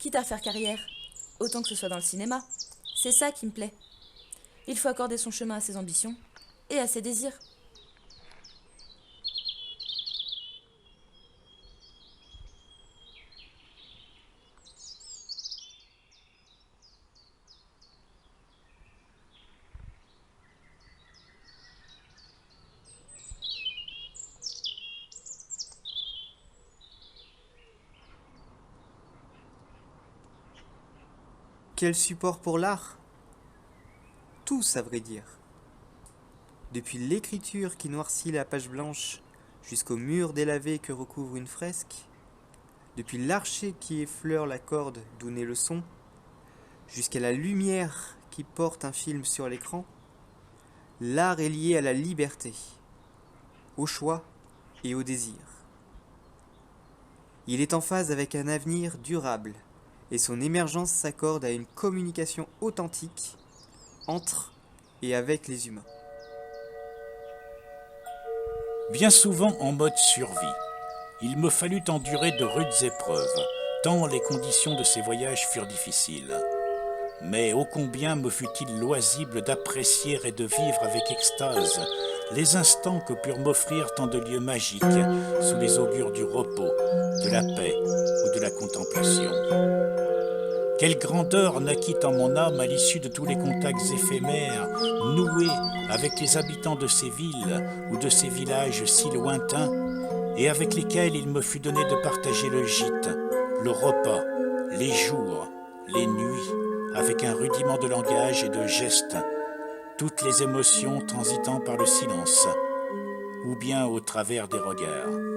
quitte à faire carrière. Autant que ce soit dans le cinéma. C'est ça qui me plaît. Il faut accorder son chemin à ses ambitions et à ses désirs. Quel support pour l'art? Tous, à vrai dire. Depuis l'écriture qui noircit la page blanche jusqu'au mur délavé que recouvre une fresque, depuis l'archet qui effleure la corde d'où naît le son, jusqu'à la lumière qui porte un film sur l'écran, l'art est lié à la liberté, au choix et au désir. Il est en phase avec un avenir durable et son émergence s'accorde à une communication authentique entre et avec les humains. Bien souvent en mode survie, il me fallut endurer de rudes épreuves, tant les conditions de ces voyages furent difficiles. Mais ô combien me fut-il loisible d'apprécier et de vivre avec extase les instants que purent m'offrir tant de lieux magiques sous les augures du repos, de la paix ou de la contemplation. Quelle grandeur naquit en mon âme à l'issue de tous les contacts éphémères noués avec les habitants de ces villes ou de ces villages si lointains et avec lesquels il me fut donné de partager le gîte, le repas, les jours, les nuits, avec un rudiment de langage et de gestes, toutes les émotions transitant par le silence, ou bien au travers des regards.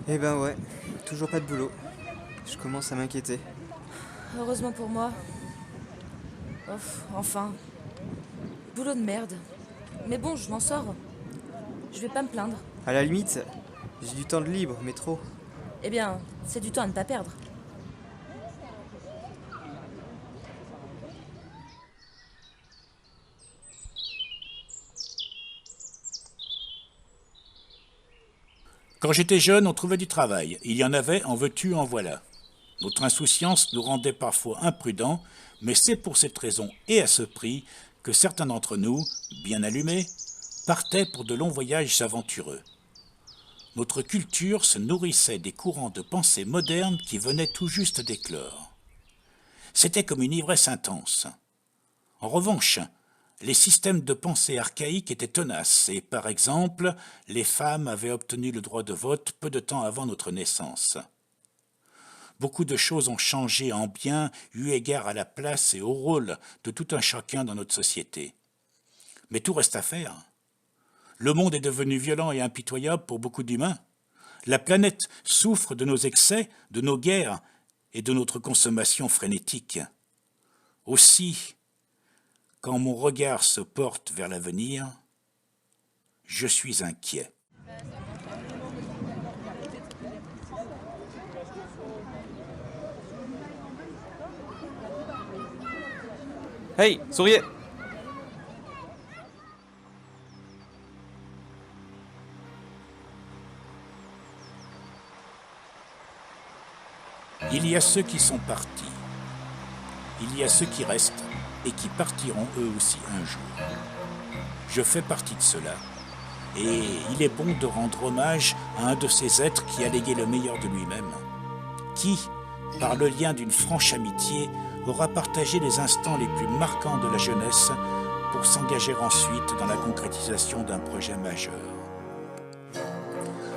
Eh ben ouais, toujours pas de boulot. Je commence à m'inquiéter. Heureusement pour moi. Enfin. Boulot de merde. Mais bon, je m'en sors. Je vais pas me plaindre. À la limite, j'ai du temps de libre, mais trop. Eh bien, c'est du temps à ne pas perdre. Quand j'étais jeune, on trouvait du travail. Il y en avait, en veux-tu, en voilà. Notre insouciance nous rendait parfois imprudents, mais c'est pour cette raison et à ce prix que certains d'entre nous, bien allumés, partaient pour de longs voyages aventureux. Notre culture se nourrissait des courants de pensée modernes qui venaient tout juste d'éclore. C'était comme une ivresse intense. En revanche, les systèmes de pensée archaïques étaient tenaces et, par exemple, les femmes avaient obtenu le droit de vote peu de temps avant notre naissance. Beaucoup de choses ont changé en bien eu égard à la place et au rôle de tout un chacun dans notre société. Mais tout reste à faire. Le monde est devenu violent et impitoyable pour beaucoup d'humains. La planète souffre de nos excès, de nos guerres et de notre consommation frénétique. Aussi, quand mon regard se porte vers l'avenir, je suis inquiet. Hey, souriez! Il y a ceux qui sont partis. Il y a ceux qui restent et qui partiront eux aussi un jour. Je fais partie de cela. Et il est bon de rendre hommage à un de ces êtres qui a légué le meilleur de lui-même. Qui, par le lien d'une franche amitié, aura partagé les instants les plus marquants de la jeunesse pour s'engager ensuite dans la concrétisation d'un projet majeur.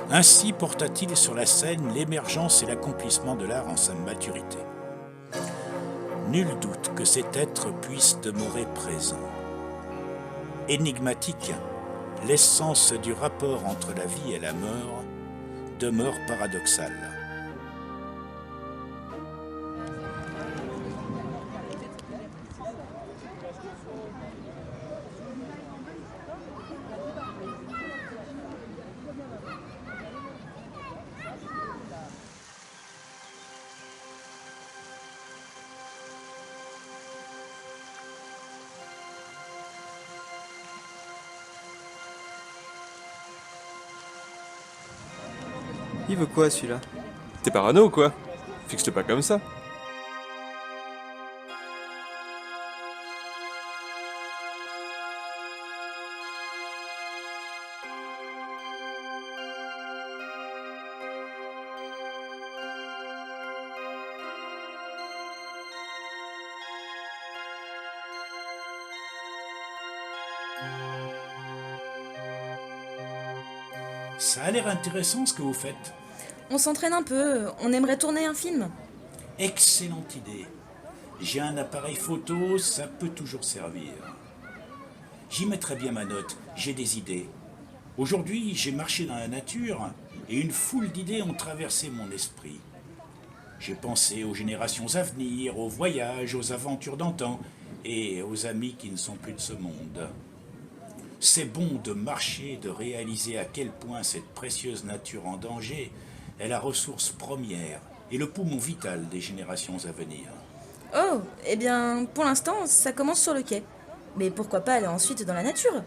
Ainsi porta-t-il sur la scène l'émergence et l'accomplissement de l'art en sa maturité. Nul doute que cet être puisse demeurer présent. Énigmatique, l'essence du rapport entre la vie et la mort demeure paradoxale. Il veut quoi celui-là? T'es parano ou quoi? Fixe-le pas comme ça. Ça a l'air intéressant ce que vous faites. On s'entraîne un peu, on aimerait tourner un film. Excellente idée. J'ai un appareil photo, ça peut toujours servir. J'y mettrai bien ma note, j'ai des idées. Aujourd'hui, j'ai marché dans la nature et une foule d'idées ont traversé mon esprit. J'ai pensé aux générations à venir, aux voyages, aux aventures d'antan et aux amis qui ne sont plus de ce monde. C'est bon de marcher, de réaliser à quel point cette précieuse nature en danger est la ressource première et le poumon vital des générations à venir. Oh, eh bien, pour l'instant, ça commence sur le quai. Mais pourquoi pas aller ensuite dans la nature?